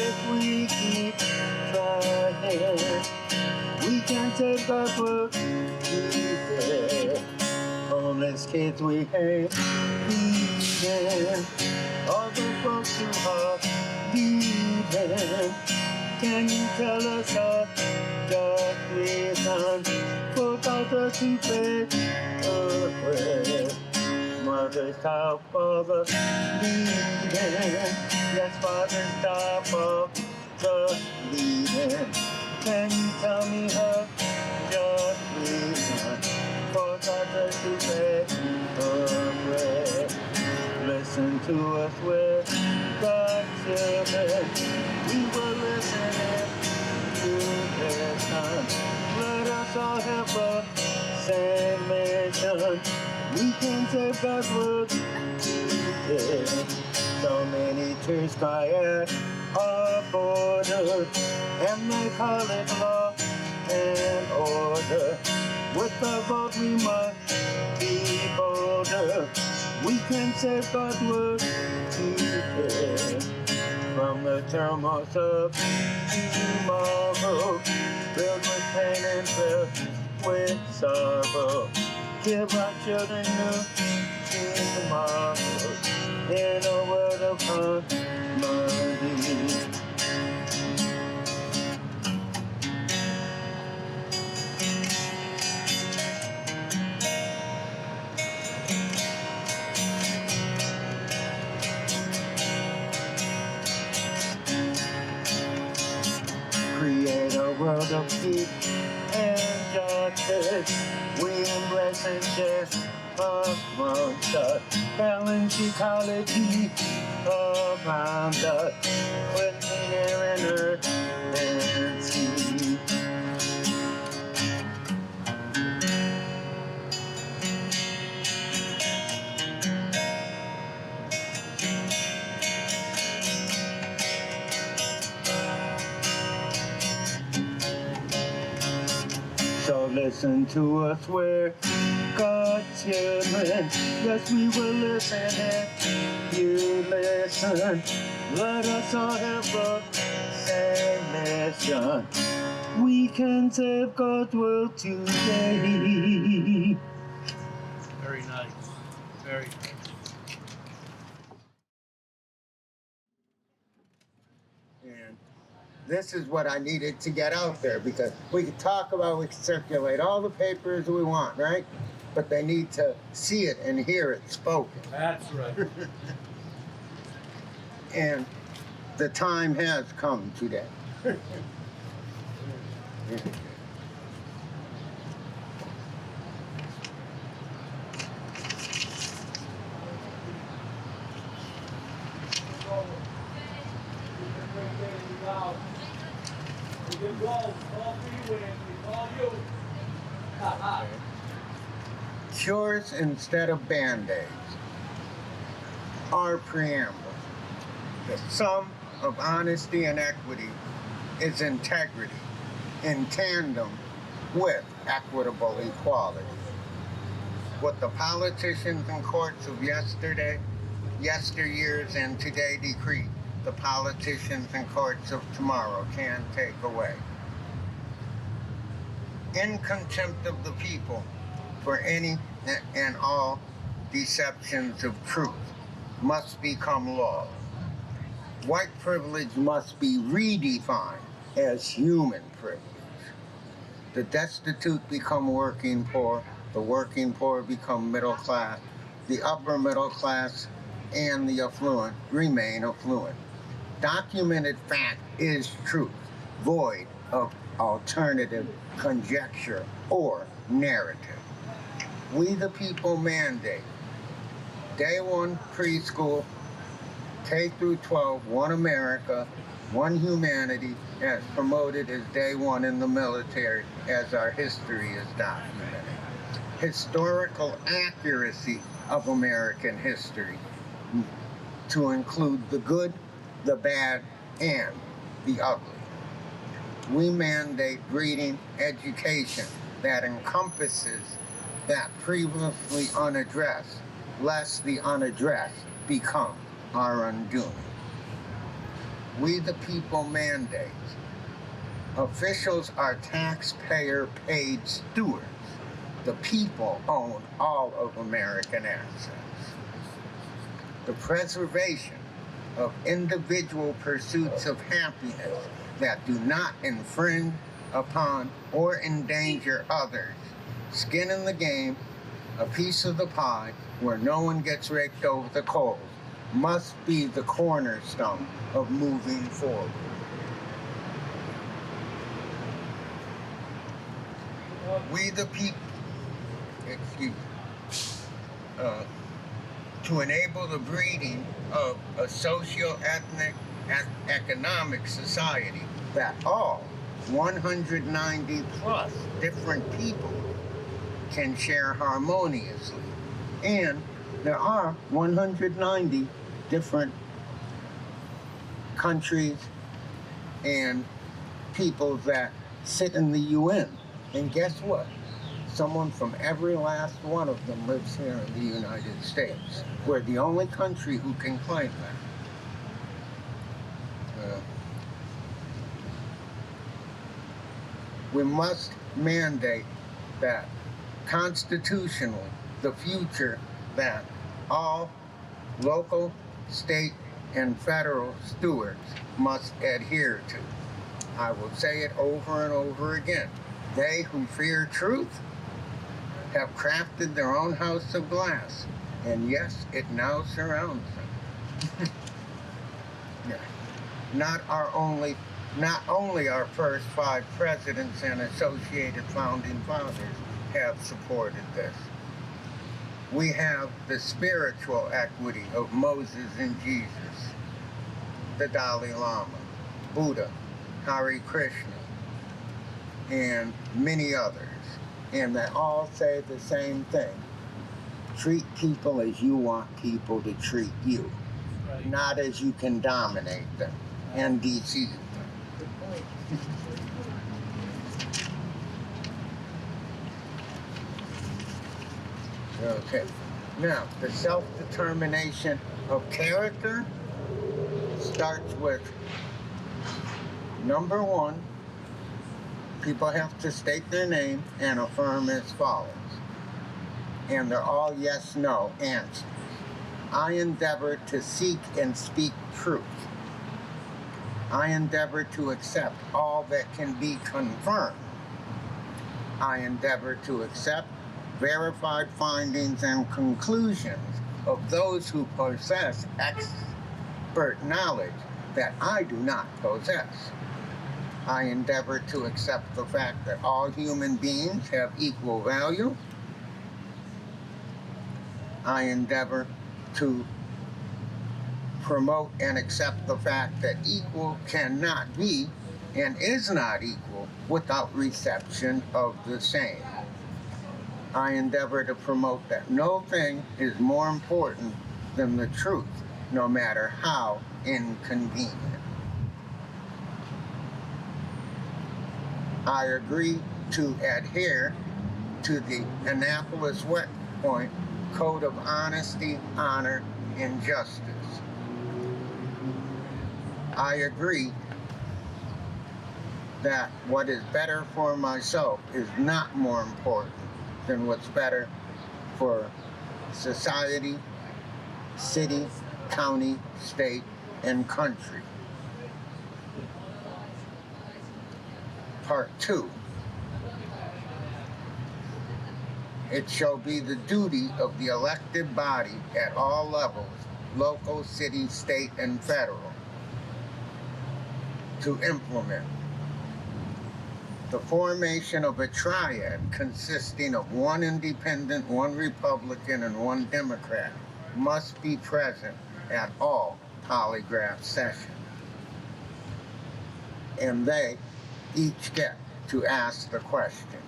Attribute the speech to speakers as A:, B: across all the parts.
A: if we keep trying, we can save God's world today. Homeless kids we hate feeding, all the folks who are leaving. Can you tell us how God reason for daughter to fade away? Mother's top of the leaving, yes, father's top of the leaving. Can you tell me her just reason for daughter to fade away? Listen to us with God's children. We were listening to listen. Let us all have a same mission. We can save God's word today. So many tears cry at our border, and they call it law and order. With the vote we must be bolder. We can save God's word today. From the turmoil of tomorrow, filled with pain and filled with sorrow. Give our children new tomorrows in a world of harmony. Create a world of peace and justice. We embrace and share amongst us. Balance ecology around us. With clean air and earth and sea. So listen to us, we're God's children. Yes, we will listen if you listen. Let us all have the same mission. We can save God's world today.
B: Very nice. Very nice.
A: And this is what I needed to get out there, because we can talk about, we can circulate all the papers we want, right? But they need to see it and hear it spoken.
B: That's right.
A: And the time has come today. Cures instead of Band-Aids. Our preamble. The sum of honesty and equity is integrity in tandem with equitable equality. What the politicians and courts of yesterday, yesteryears, and today decree, the politicians and courts of tomorrow can take away. In contempt of the people for any and all deceptions of truth must become law. White privilege must be redefined as human privilege. The destitute become working poor, the working poor become middle class, the upper middle class and the affluent remain affluent. Documented fact is truth, void of alternative conjecture or narrative. We the people mandate day one preschool, K through 12, one America, one humanity, as promoted as day one in the military, as our history is documented. Historical accuracy of American history to include the good, the bad, and the ugly. We mandate breeding education that encompasses that previously unaddressed, lest the unaddressed become our undoing. We the people mandates. Officials are taxpayer-paid stewards. The people own all of American assets. The preservation of individual pursuits of happiness that do not infringe upon or endanger others. Skin in the game, a piece of the pie where no one gets raked over the coals, must be the cornerstone of moving forward. We the people, to enable the breeding of a socio-ethnic economic society that all 190 plus different people can share harmoniously. And there are 190 different countries and people that sit in the UN. And guess what? Someone from every last one of them lives here in the United States. We're the only country who can claim that. We must mandate that constitutionally the future that all local, state, and federal stewards must adhere to. I will say it over and over again. They who fear truth have crafted their own house of glass, and yes, it now surrounds them. Yeah. Not only our first 5 presidents and associated founding fathers have supported this. We have the spiritual equity of Moses and Jesus, the Dalai Lama, Buddha, Hare Krishna, and many others. And they all say the same thing. Treat people as you want people to treat you,
B: Right.
A: not as you can dominate them and deceive them.
B: Good point.
A: Okay. Now, the self-determination of character starts with, number 1, people have to state their name and affirm as follows. And they're all yes-no answers. I endeavor to seek and speak truth. I endeavor to accept all that can be confirmed. I endeavor to accept verified findings and conclusions of those who possess expert knowledge that I do not possess. I endeavor to accept the fact that all human beings have equal value. I endeavor to promote and accept the fact that equal cannot be and is not equal without reception of the same. I endeavor to promote that no thing is more important than the truth, no matter how inconvenient. I agree to adhere to the Annapolis West Point Code of Honesty, Honor, and Justice. I agree that what is better for myself is not more important than what's better for society, city, county, state, and country. Part 2. It shall be the duty of the elected body at all levels, local, city, state, and federal, to implement the formation of a triad consisting of 1 independent, 1 Republican, and 1 Democrat must be present at all polygraph sessions. And they each get to ask the question.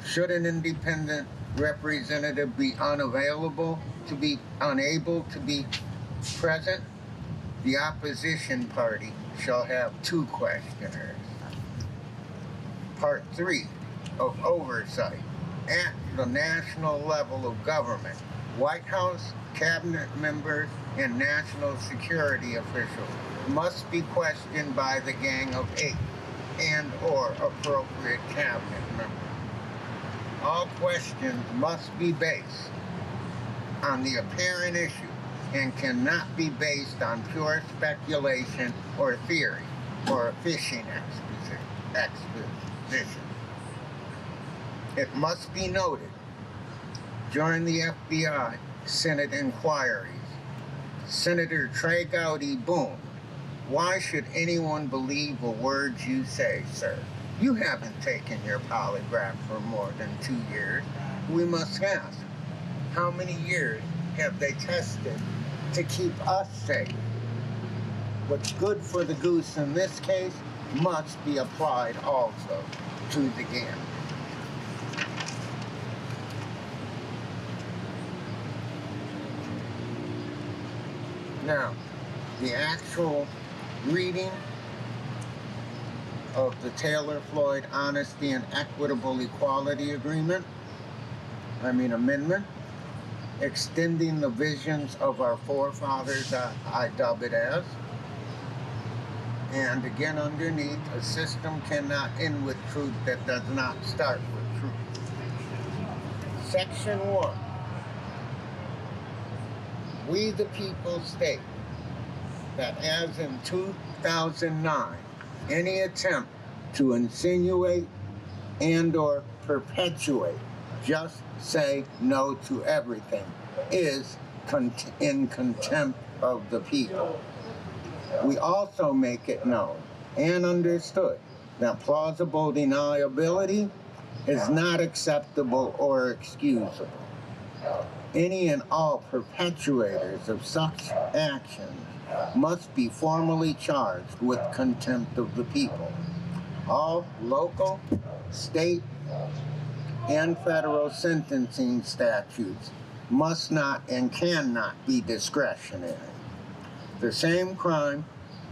A: Should an independent representative be unable to be present, the opposition party shall have 2 questioners. Part 3 of oversight at the national level of government. White House, cabinet members, and national security officials must be questioned by the gang of 8 and or appropriate cabinet member. All questions must be based on the apparent issue and cannot be based on pure speculation or theory or a fishing exposition. It must be noted, during the FBI Senate inquiries, Senator Trey Gowdy boomed, "Why should anyone believe a word you say, sir? You haven't taken your polygraph for more than 2 years. We must ask, how many years have they tested to keep us safe? What's good for the goose in this case must be applied also to the gander." Now, the actual reading of the Taylor-Floyd Honesty and Equitable Equality Amendment, extending the visions of our forefathers, I dub it as. And again, underneath, a system cannot end with truth that does not start with truth. Section 1. We the people state that as in 2009, any attempt to insinuate and or perpetuate just say no to everything is in contempt of the people. We also make it known and understood that plausible deniability is not acceptable or excusable. Any and all perpetrators of such actions must be formally charged with contempt of the people. All local, state, and federal sentencing statutes must not and cannot be discretionary. The same crime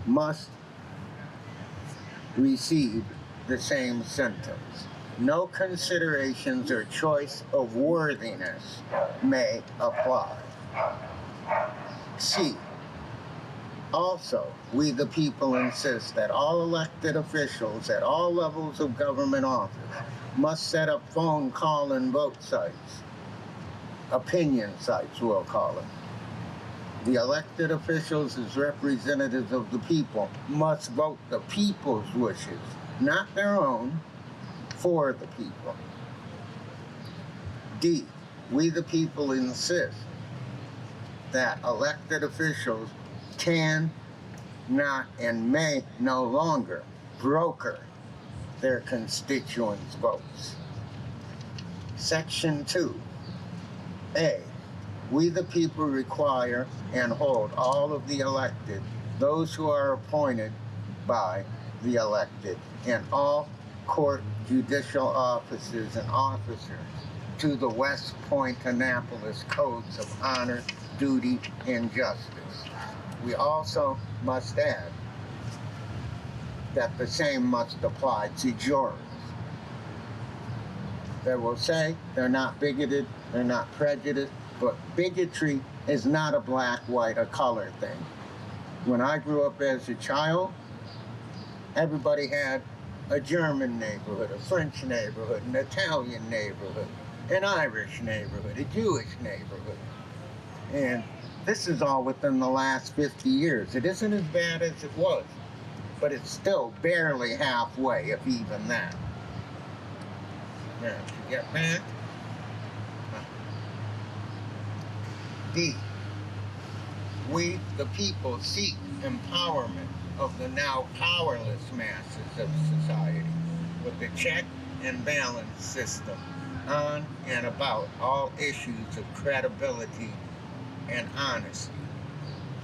A: must receive the same sentence. No considerations or choice of worthiness may apply. C. Also, we the people insist that all elected officials at all levels of government office must set up phone, call, and vote sites. Opinion sites, we'll call it. The elected officials as representatives of the people must vote the people's wishes, not their own, for the people. D. We the people insist that elected officials can not and may no longer broker their constituents' votes. Section 2. A. We the people require and hold all of the elected, those who are appointed by the elected, and all court judicial offices and officers to the West Point Annapolis codes of honor, duty, and justice. We also must add that the same must apply to jurors. They will say they're not bigoted, they're not prejudiced, but bigotry is not a black, white, or color thing. When I grew up as a child, everybody had a German neighborhood, a French neighborhood, an Italian neighborhood, an Irish neighborhood, a Jewish neighborhood. And this is all within the last 50 years. It isn't as bad as it was, but it's still barely halfway, if even that. Now, to get back, D. We, the people, seek empowerment of the now powerless masses of society with the check and balance system on and about all issues of credibility and honesty.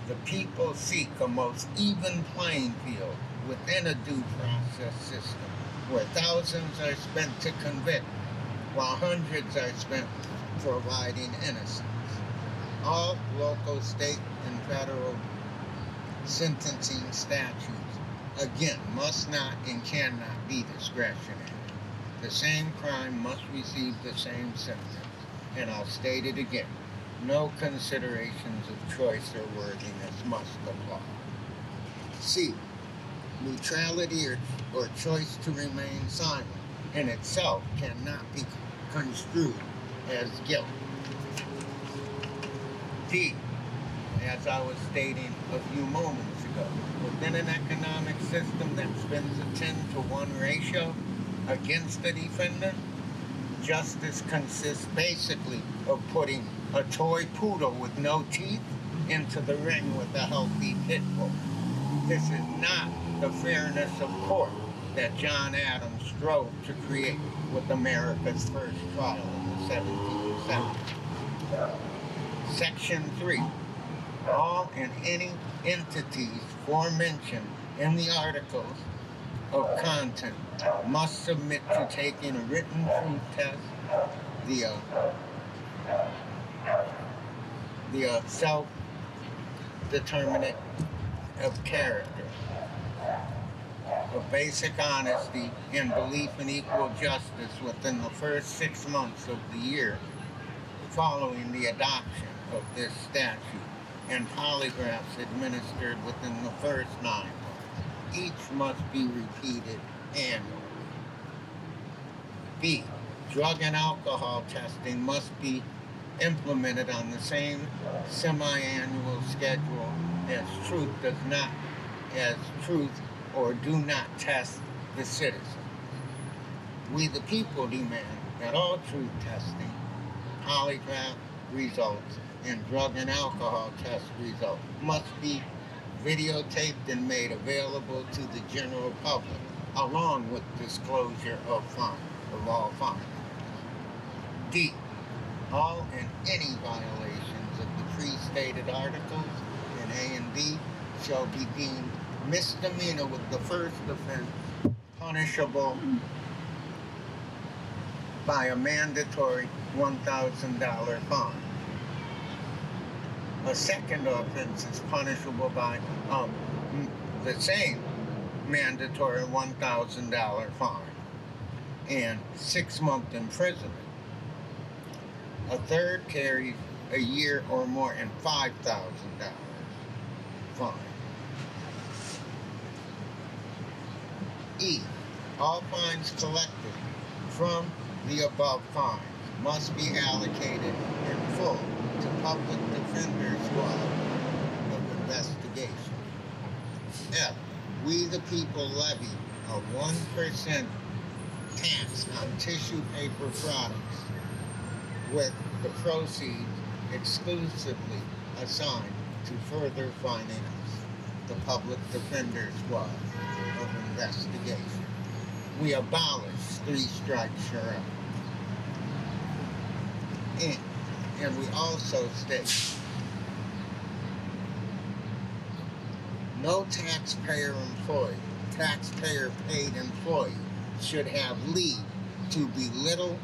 A: The people seek a most even playing field within a due process system where thousands are spent to convict while hundreds are spent providing innocence. All local, state, and federal sentencing statutes, again, must not and cannot be discretionary. The same crime must receive the same sentence. And I'll state it again. No considerations of choice or worthiness must apply. C. Neutrality or choice to remain silent in itself cannot be construed as guilt. D. As I was stating a few moments ago, within an economic system that spins a 10-to-1 ratio against the defendant, justice consists basically of putting a toy poodle with no teeth into the ring with a healthy pit bull. This is not the fairness of court that John Adams strove to create with America's first trial in the 1770s. Section 3. All and any entities forementioned in the articles of content must submit to taking a written truth test, the self-determinant of character, of basic honesty and belief in equal justice within the first 6 months of the year following the adoption of this statute, and polygraphs administered within the first 9 months. Each must be repeated annually. B. Drug and alcohol testing must be implemented on the same semi-annual schedule as truth or do not test the citizens. We the people demand that all truth testing, polygraph results, and drug and alcohol test results must be videotaped and made available to the general public, along with disclosure of all fines. D. All and any violations of the pre-stated articles in A and B shall be deemed misdemeanor with the first offense punishable by a mandatory $1,000 fine. A second offense is punishable by the same mandatory $1,000 fine and 6-month imprisonment. A third carries a year or more and $5,000 fine. E. All fines collected from the above fines must be allocated in full to Public Defender Squad of Investigation. F. We the people levy a 1% tax on tissue paper products, with the proceeds exclusively assigned to further finance the Public Defender Squad of Investigation. We abolish 3 strikes forever. And we also state no taxpayer paid employee should have leave to belittle,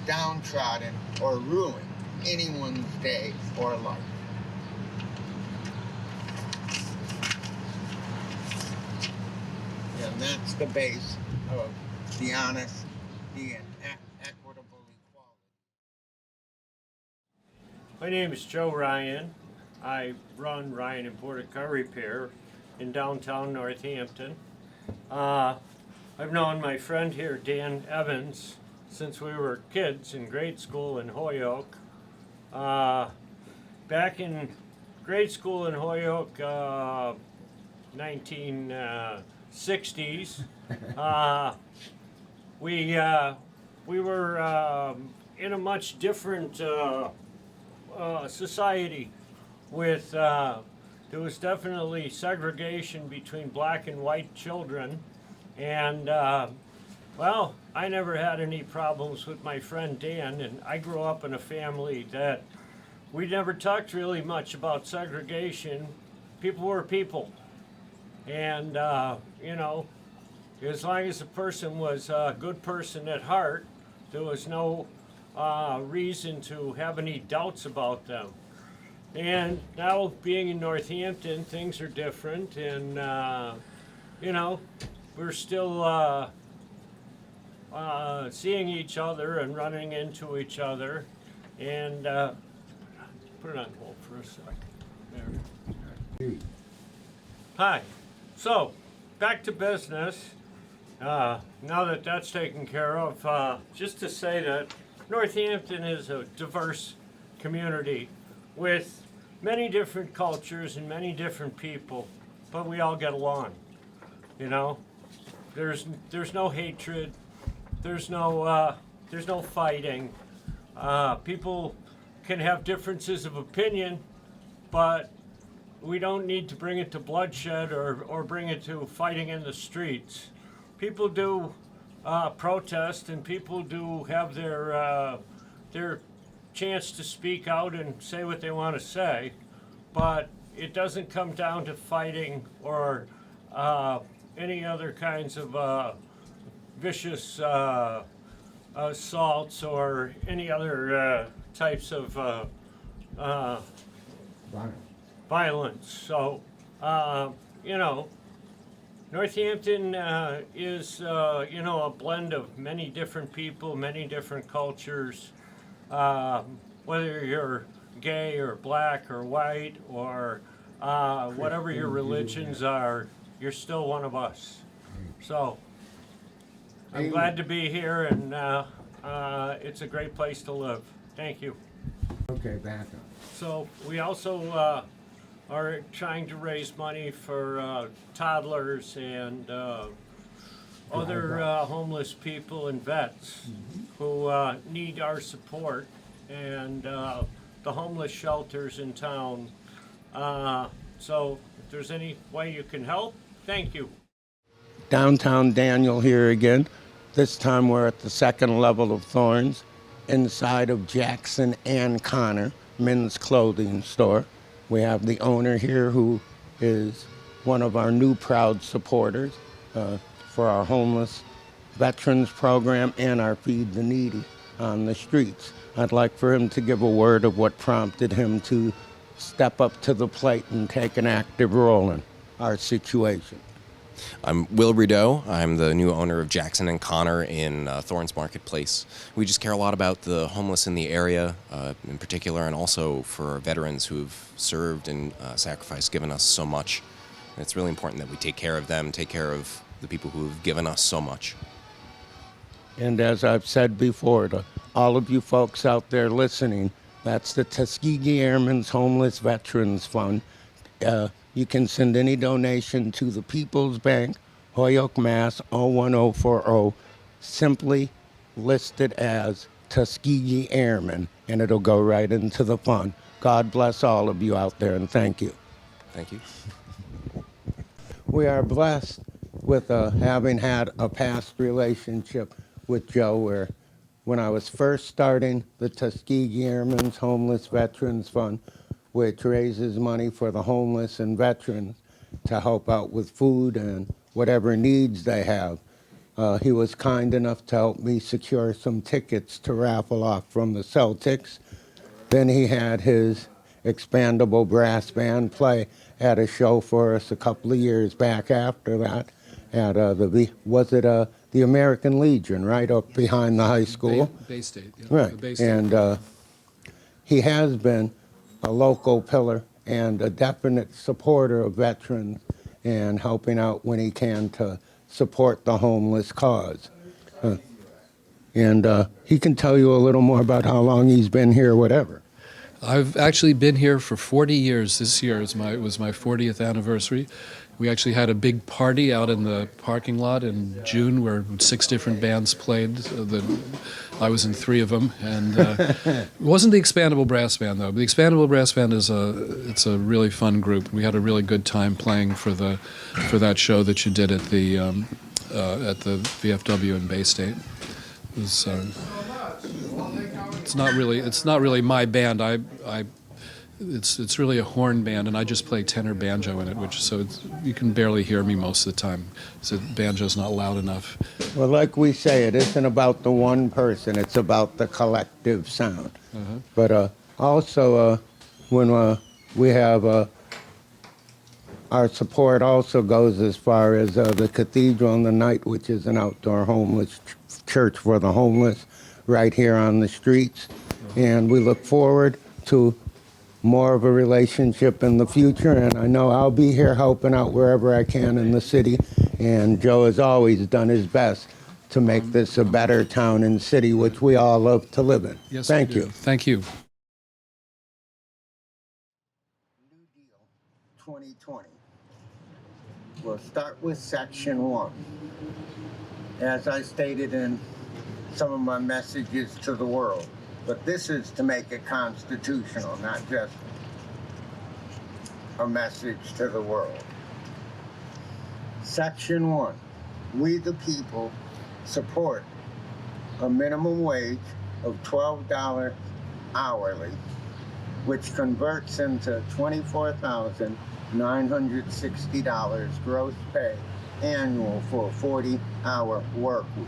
A: downtrodden, or ruin anyone's day or life. And that's the base of the honesty and equitable equality.
C: My name is Joe Ryan. I run Ryan Imported Car Repair in downtown Northampton. I've known my friend here, Dan Evans, since we were kids in grade school in Holyoke. Back in grade school in Holyoke, 1960s, we were in a much different society with there was definitely segregation between black and white children, and well, I never had any problems with my friend Dan, and I grew up in a family that we never talked really much about segregation. People were people, and you know, as long as the person was a good person at heart, there was no reason to have any doubts about them. And now, being in Northampton, things are different, and you know, we're still seeing each other and running into each other. And put it on hold for a sec. There. Hi. So, back to business. Now that that's taken care of, just to say that Northampton is a diverse community with many different cultures and many different people, but we all get along. You know, there's no hatred, there's no fighting. People can have differences of opinion, but we don't need to bring it to bloodshed or bring it to fighting in the streets. People do protest, and people do have their chance to speak out and say what they want to say, but it doesn't come down to fighting or any other kinds of vicious assaults or any other types of violence. So, Northampton is, a blend of many different people, many different cultures. Whether you're gay or black or white or whatever your religions are, you're still one of us. So, I'm glad to be here, and it's a great place to live. Thank you.
A: Okay, back up.
C: So we also are trying to raise money for toddlers and other homeless people and vets who need our support, and the homeless shelters in town. So if there's any way you can help, thank you.
A: Downtown Daniel here again. This time we're at the second level of Thorns, inside of Jackson and Connor men's clothing store. We have the owner here who is one of our new proud supporters for our homeless veterans program and our Feed the Needy on the streets. I'd like for him to give a word of what prompted him to step up to the plate and take an active role in our situation.
D: I'm Will Rideau. I'm the new owner of Jackson and Connor in Thorns Marketplace. We just care a lot about the homeless in the area in particular, and also for our veterans who've served and sacrificed, given us so much. And it's really important that we take care of them, take care of the people who've given us so much.
A: And as I've said before to all of you folks out there listening, that's the Tuskegee Airmen's Homeless Veterans Fund. You can send any donation to the People's Bank, Holyoke, Mass. 01040, simply listed as Tuskegee Airmen, and it'll go right into the fund. God bless all of you out there, and thank you.
D: Thank you.
A: We are blessed with having had a past relationship with Joe, where when I was first starting the Tuskegee Airmen's Homeless Veterans Fund, which raises money for the homeless and veterans to help out with food and whatever needs they have. He was kind enough to help me secure some tickets to raffle off from the Celtics. Then he had his expandable brass band play at a show for us a couple of years back after that at the American Legion, right up behind the high school.
E: Bay State, yeah.
A: Right,
E: The Bay State.
A: and he has been a local pillar and a definite supporter of veterans and helping out when he can to support the homeless cause. And he can tell you a little more about how long he's been here, whatever.
E: I've actually been here for 40 years. This year was my 40th anniversary. We actually had a big party out in the parking lot in June where 6 different bands played. I was in 3 of them, and it wasn't the Expandable Brass Band though. The Expandable Brass Band is a really fun group. We had a really good time playing for that show that you did at the VFW in Bay State. It was, it's not really my band. It's really a horn band, and I just play tenor banjo in it, so you can barely hear me most of the time. So banjo's not loud enough.
A: Well, like we say, it isn't about the one person, it's about the collective sound.
E: Uh-huh.
A: But also, when we have our support also goes as far as the Cathedral on the Night, which is an outdoor homeless church for the homeless right here on the streets. And we look forward to more of a relationship in the future, and I know I'll be here helping out wherever I can in the city. And Joe has always done his best to make this a better town and city, which we all love to live in.
E: Yes,
A: Thank
E: we do.
A: you.
E: Thank you.
A: New Deal 2020. We'll start with Section 1. As I stated in some of my messages to the world, but this is to make it constitutional, not just a message to the world. Section 1. We the people support a minimum wage of $12 hourly, which converts into $24,960 gross pay annual for a 40-hour work week.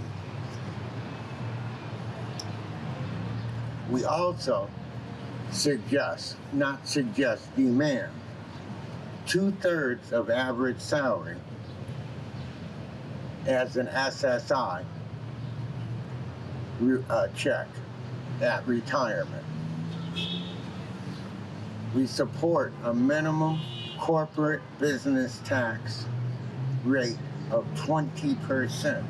A: We also demand 2/3 of average salary as an SSI check at retirement. We support a minimum corporate business tax rate of 20%.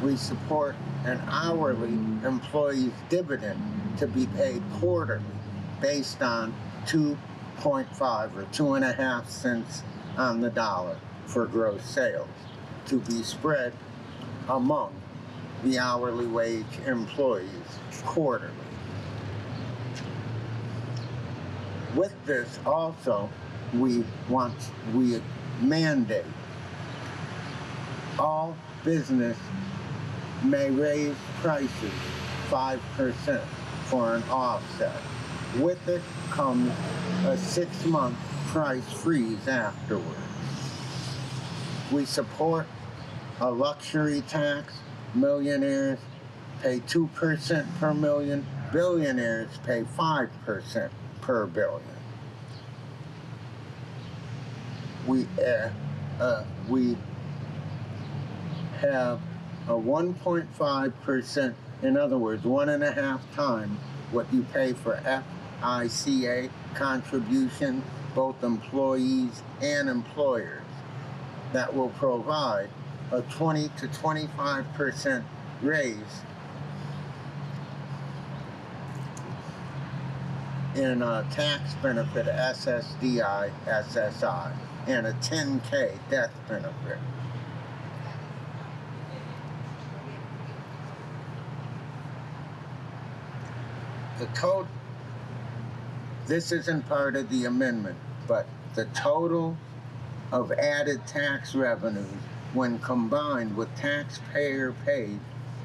A: We support an hourly employee's dividend to be paid quarterly based on 2.5 or 2.5 cents on the dollar for gross sales to be spread among the hourly wage employees quarterly. With this also, we mandate all business may raise prices 5% for an offset. With it comes a 6-month price freeze afterwards. We support a luxury tax. Millionaires pay 2% per million. Billionaires pay 5% per billion. We have a 1.5%, in other words, 1.5 times what you pay for FICA contribution, both employees and employers. That will provide a 20 to 25% raise in a tax benefit, SSDI, SSI, and a 10K death benefit. This isn't part of the amendment, but the total of added tax revenues when combined with taxpayer paid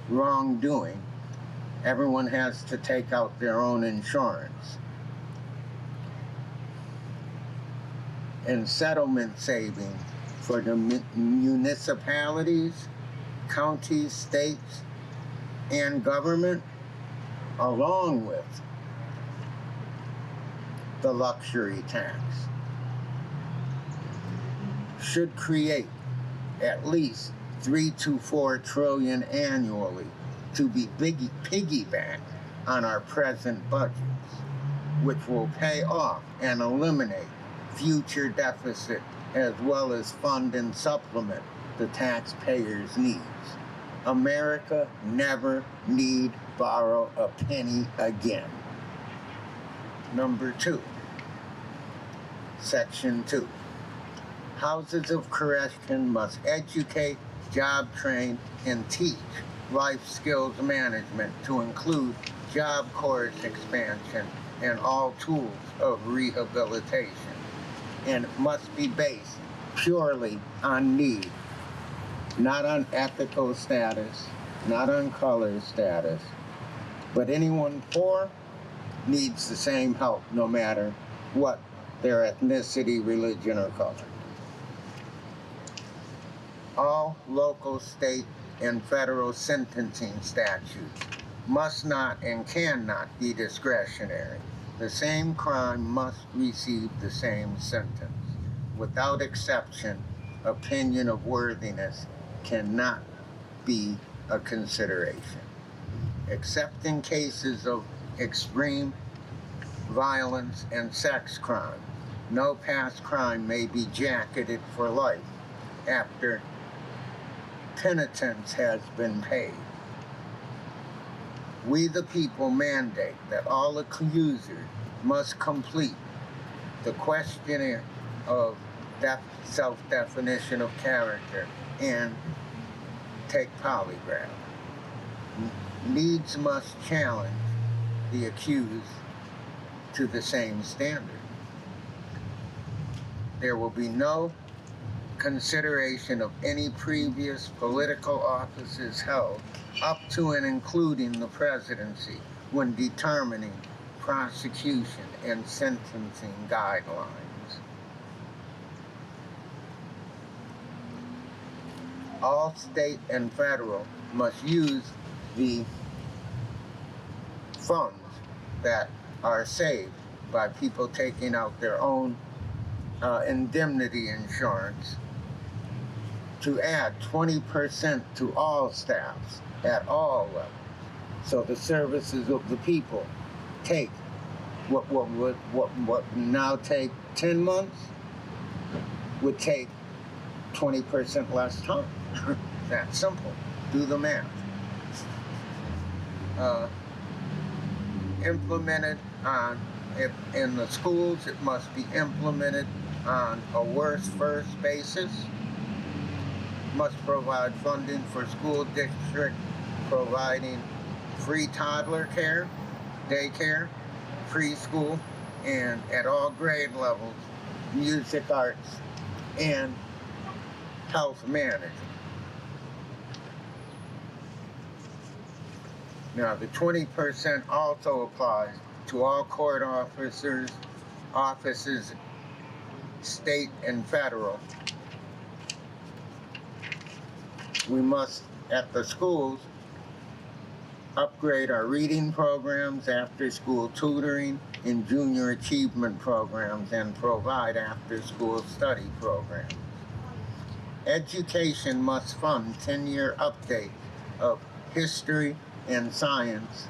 A: wrongdoing, everyone has to take out their own insurance, and settlement savings for the municipalities, counties, states, and government, along with the luxury tax, should create at least 3 to 4 trillion annually to be piggybacked on our present budgets, which will pay off and eliminate future deficit as well as fund and supplement the taxpayers' needs. America never need borrow a penny again. Number 2, Section 2. Houses of correction must educate, job train, and teach life skills management to include job course expansion and all tools of rehabilitation. And it must be based purely on need, not on ethical status, not on color status, but anyone poor needs the same help no matter what their ethnicity, religion, or color. All local, state, and federal sentencing statutes must not and cannot be discretionary. The same crime must receive the same sentence. Without exception, opinion of worthiness cannot be a consideration. Except in cases of extreme violence, and sex crime. No past crime may be jacketed for life after penitence has been paid. We the people mandate that all accusers must complete the questionnaire of self-definition of character and take polygraph. Needs must challenge the accused to the same standard. There will be no consideration of any previous political offices held up to and including the presidency when determining prosecution and sentencing guidelines. All state and federal must use the funds that are saved by people taking out their own indemnity insurance to add 20% to all staffs at all levels. So the services of the people take what would now take 10 months would take 20% less time. That's simple. Do the math. Implemented on, if in the schools, it must be implemented on a worst first basis. Must provide funding for school district providing free toddler care, daycare, preschool, and at all grade levels, music arts, and health management. Now, the 20% also applies to all court officers, offices, state and federal. We must, at the schools, upgrade our reading programs, after-school tutoring, and junior achievement programs, and provide after-school study programs. Education must fund 10-year update of history and science,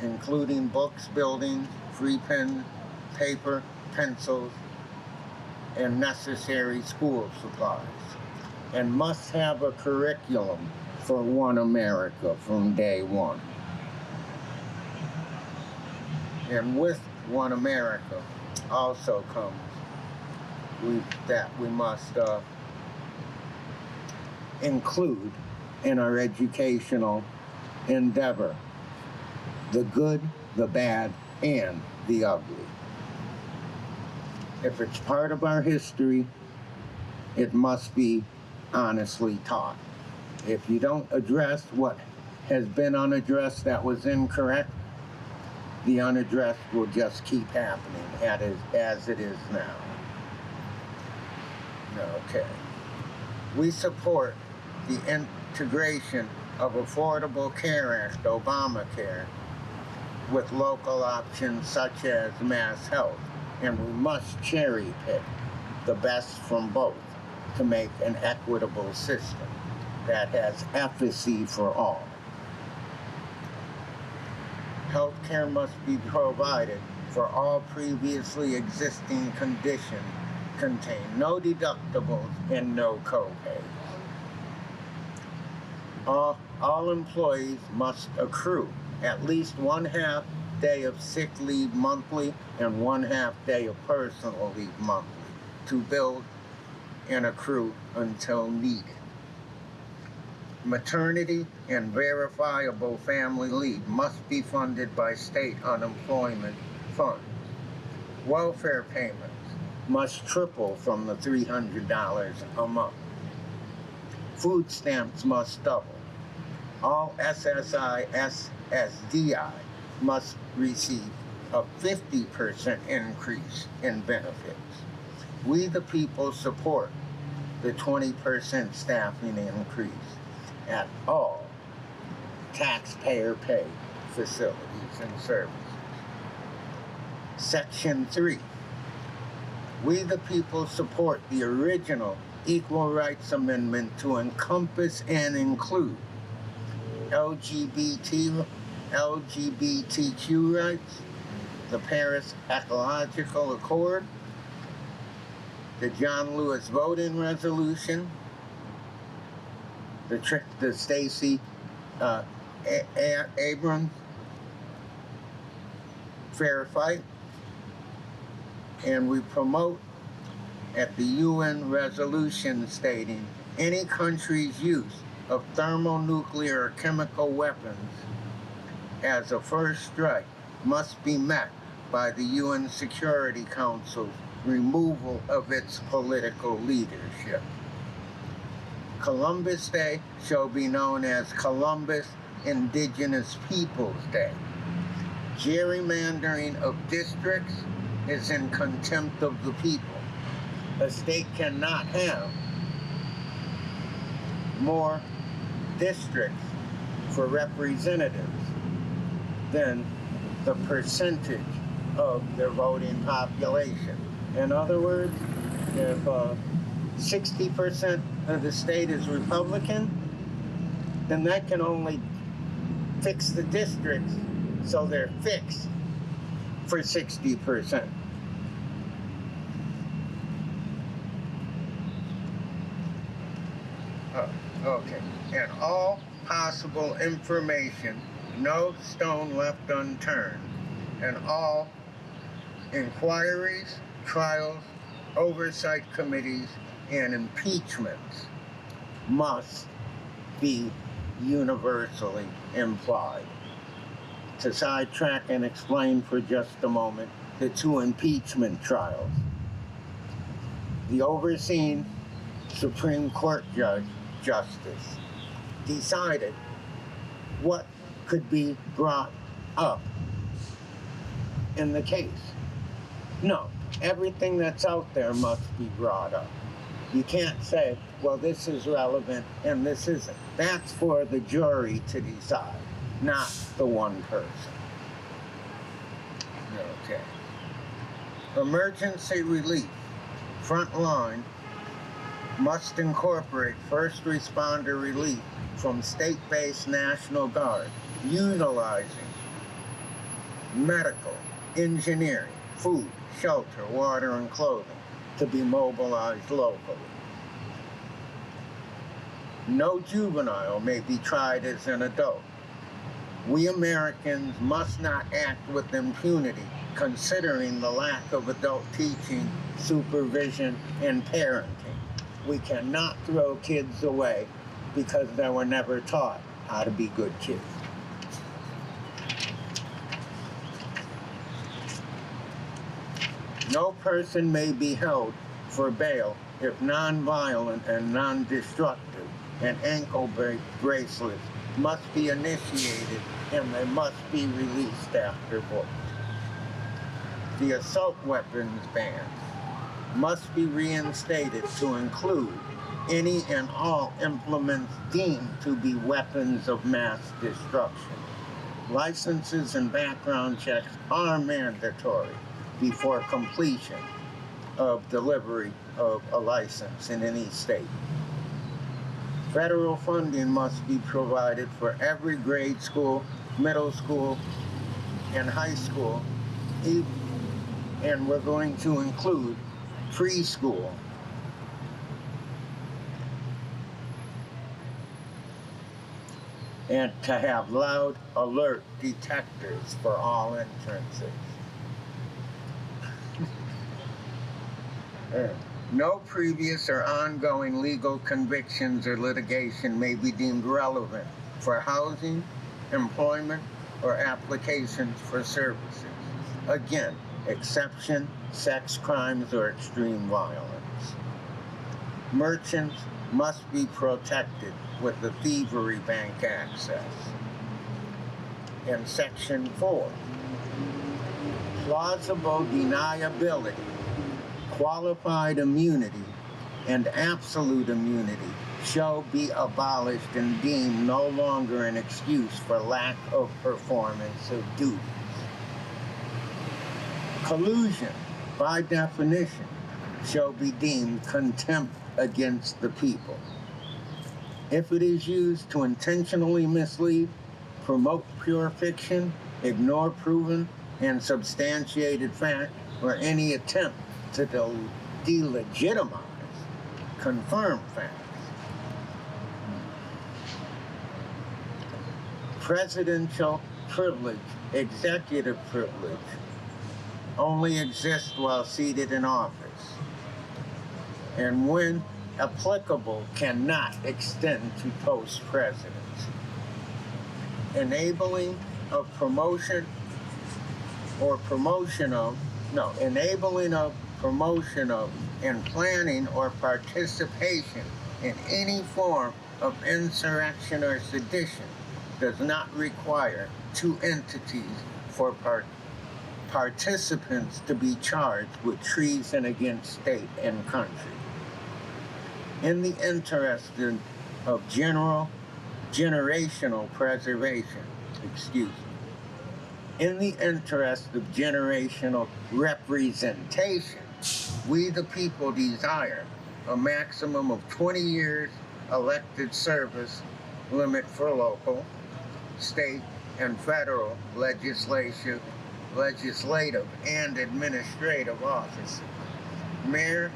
A: including books, buildings, free pen, paper, pencils, and necessary school supplies, and must have a curriculum for One America from day one. And with One America also comes that we must include in our educational endeavor the good, the bad, and the ugly. If it's part of our history, it must be honestly taught. If you don't address what has been unaddressed that was incorrect, the unaddressed will just keep happening as it is now. Okay. We support the integration of Affordable Care Act, Obamacare, with local options such as Mass Health, and we must cherry pick the best from both to make an equitable system that has efficacy for all. Health care must be provided for all previously existing conditions, contain no deductibles and no copays. All employees must accrue at least 1/2 day of sick leave monthly and 1/2 day of personal leave monthly to build and accrue until needed. Maternity and verifiable family leave must be funded by state unemployment funds. Welfare payments must triple from the $300 a month. Food stamps must double. All SSI, SSDI must receive a 50% increase in benefits. We the people support the 20% staffing increase at all taxpayer-paid facilities and services. Section 3. We the people support the original Equal Rights Amendment to encompass and include LGBTQ rights, the Paris Ecological Accord, the John Lewis voting resolution, the Stacey Abrams fair fight, and we promote at the UN resolution stating any country's use of thermonuclear or chemical weapons as a first strike must be met by the UN Security Council's removal of its political leadership. Columbus Day shall be known as Columbus Indigenous Peoples Day. Gerrymandering of districts is in contempt of the people. A state cannot have more districts for representatives than the percentage of their voting population. In other words, if 60% of the state is Republican, then that can only fix the districts so they're fixed for 60%. Okay, and all possible information, no stone left unturned, and all inquiries, trials, oversight committees, and impeachments must be universally implied. To sidetrack and explain for just a moment the two impeachment trials. The overseen Supreme Court Justice decided what could be brought up in the case. No, everything that's out there must be brought up. You can't say, well, this is relevant and this isn't. That's for the jury to decide, not the one person. Okay. Emergency relief, front line, must incorporate first responder relief from state-based National Guard, utilizing medical, engineering, food, shelter, water, and clothing to be mobilized locally. No juvenile may be tried as an adult. We Americans must not act with impunity, considering the lack of adult teaching, supervision, and parenting. We cannot throw kids away because they were never taught how to be good kids. No person may be held for bail if nonviolent and non-destructive, and ankle bracelets must be initiated and they must be released after vote. The assault weapons ban must be reinstated to include any and all implements deemed to be weapons of mass destruction. Licenses and background checks are mandatory before completion of delivery of a license in any state. Federal funding must be provided for every grade school, middle school, and high school, and we're going to include preschool. And to have loud alert detectors for all entrances. No previous or ongoing legal convictions or litigation may be deemed relevant for housing, employment, or applications for services. Again, exception, sex crimes, or extreme violence. Merchants must be protected with the Thievery Bank access. And Section 4, plausible deniability, qualified immunity, and absolute immunity shall be abolished and deemed no longer an excuse for lack of performance of duties. Collusion, by definition, shall be deemed contempt against the people. If it is used to intentionally mislead, promote pure fiction, ignore proven and substantiated fact or any attempt to delegitimize confirmed facts. Presidential privilege, executive privilege, only exists while seated in office, and when applicable cannot extend to post-presidency. Enabling of promotion or promotion of, enabling of, promotion of, and planning or participation in any form of insurrection or sedition does not require two entities for participants to be charged with treason against state and country. In the interest of generational preservation, in the interest of generational representation, we the people desire a maximum of 20 years elected service limit for local, state, and federal legislative and administrative offices. Mayor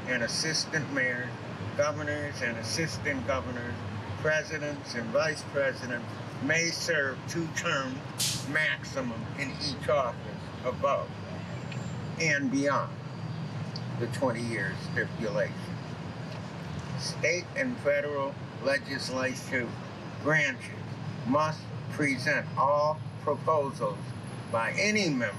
A: and assistant mayors, governors and assistant governors, presidents and vice presidents may serve 2 terms maximum in each office above and beyond the 20-year stipulation. State and federal legislative branches must present all proposals by any member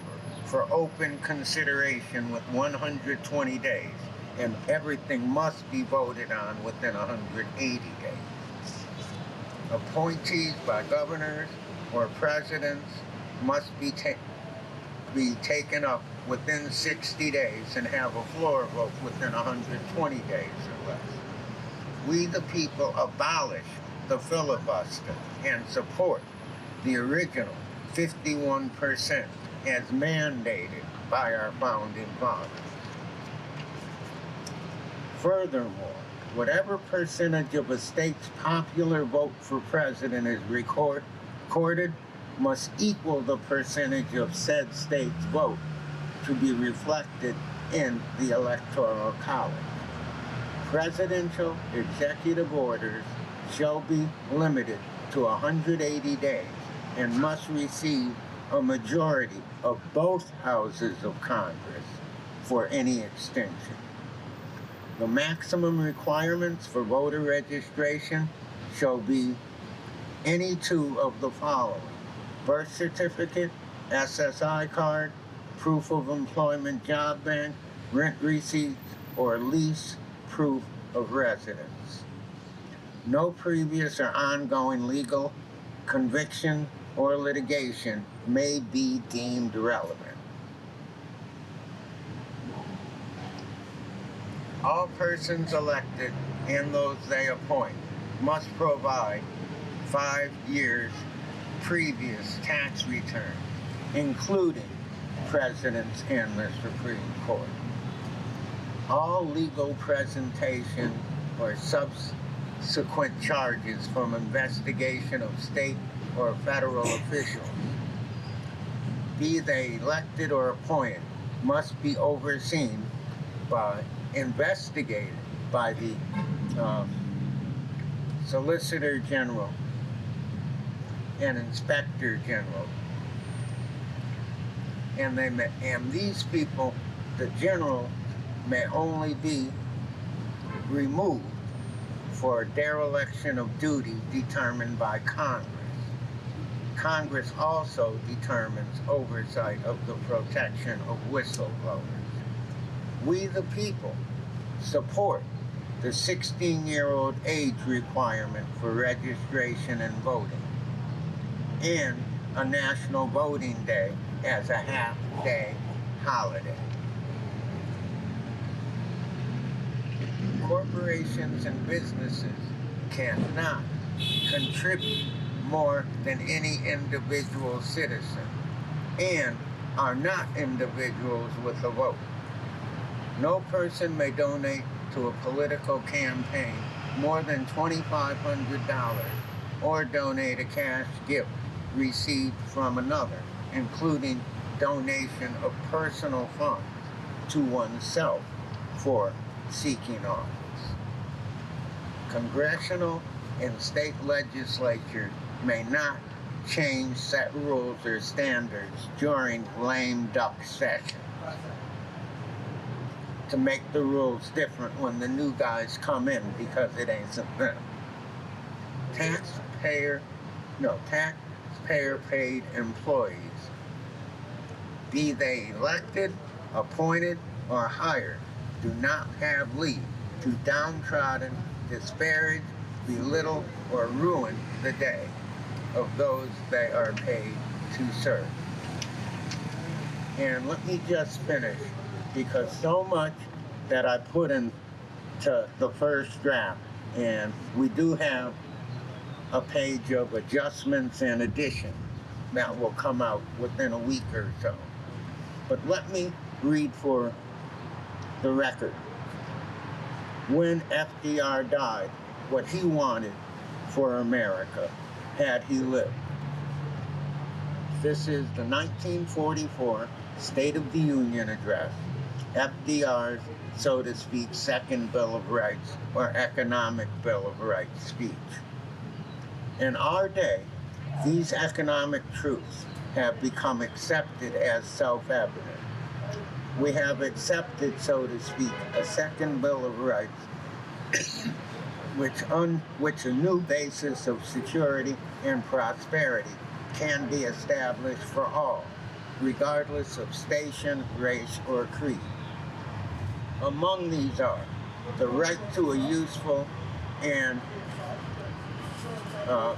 A: for open consideration with 120 days, and everything must be voted on within 180 days. Appointees by governors or presidents must be taken up within 60 days and have a floor vote within 120 days or less. We the people abolish the filibuster and support the original 51% as mandated by our founding fathers. Furthermore, whatever percentage of a state's popular vote for president is recorded must equal the percentage of said state's vote to be reflected in the Electoral College. Presidential executive orders shall be limited to 180 days and must receive a majority of both houses of Congress for any extension. The maximum requirements for voter registration shall be any 2 of the following: birth certificate, SSI card, proof of employment job bank, rent receipts, or lease proof of residence. No previous or ongoing legal conviction or litigation may be deemed relevant. All persons elected and those they appoint must provide 5 years previous tax return, including presidents and the Supreme Court. All legal presentation or subsequent charges from investigation of state or federal officials, be they elected or appointed, must be overseen by, investigated by the Solicitor General and Inspector General. And these people, the general, may only be removed for dereliction of duty determined by Congress. Congress also determines oversight of the protection of whistleblowers. We the people support the 16-year-old age requirement for registration and voting, and a national voting day as a half-day holiday. Corporations and businesses cannot contribute more than any individual citizen and are not individuals with a vote. No person may donate to a political campaign more than $2,500 or donate a cash gift received from another, including donation of personal funds to oneself for seeking office. Congressional and state legislatures may not change set rules or standards during lame duck session to make the rules different when the new guys come in, because it ain't them. Taxpayer paid employees, be they elected, appointed, or hired, do not have leave to downtrodden, disparage, belittle, or ruin the day of those they are paid to serve. And let me just finish, because so much that I put into the first draft, and we do have a page of adjustments and additions that will come out within a week or so. But let me read for the record. When FDR died, what he wanted for America had he lived. This is the 1944 State of the Union Address, FDR's, so to speak, second Bill of Rights, or economic Bill of Rights speech. In our day, these economic truths have become accepted as self-evident. We have accepted, so to speak, a second Bill of Rights, which a new basis of security and prosperity can be established for all, regardless of station, race, or creed. Among these are the right to a useful and a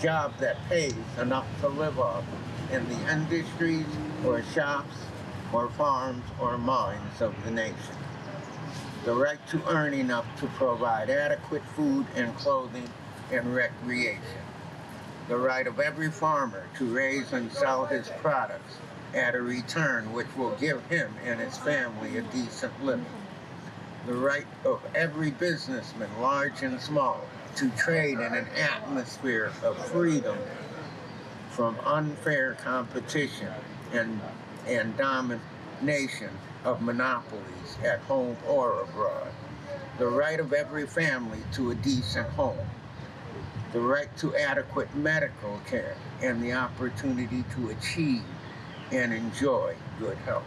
A: job that pays enough to live off in the industries or shops or farms or mines of the nation. The right to earn enough to provide adequate food and clothing and recreation. The right of every farmer to raise and sell his products at a return which will give him and his family a decent living. The right of every businessman, large and small, to trade in an atmosphere of freedom from unfair competition and domination of monopolies at home or abroad. The right of every family to a decent home. The right to adequate medical care and the opportunity to achieve and enjoy good health.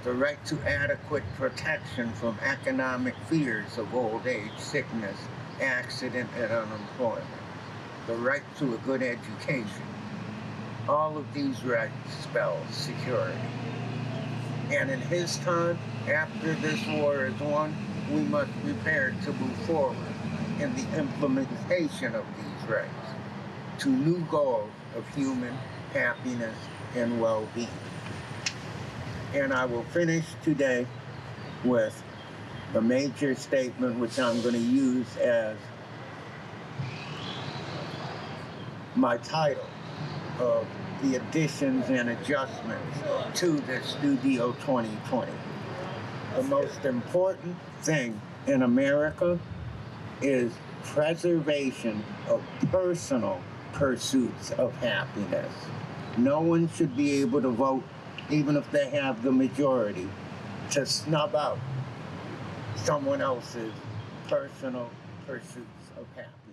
A: The right to adequate protection from economic fears of old age, sickness, accident, and unemployment. The right to a good education. All of these rights spell security. And in his time, after this war is won, we must prepare to move forward in the implementation of these rights to new goals of human happiness and well-being. And I will finish today with the major statement, which I'm going to use as my title of the additions and adjustments to the Studio 2020. The most important thing in America is preservation of personal pursuits of happiness. No one should be able to vote, even if they have the majority, to snub out someone else's personal pursuits of happiness.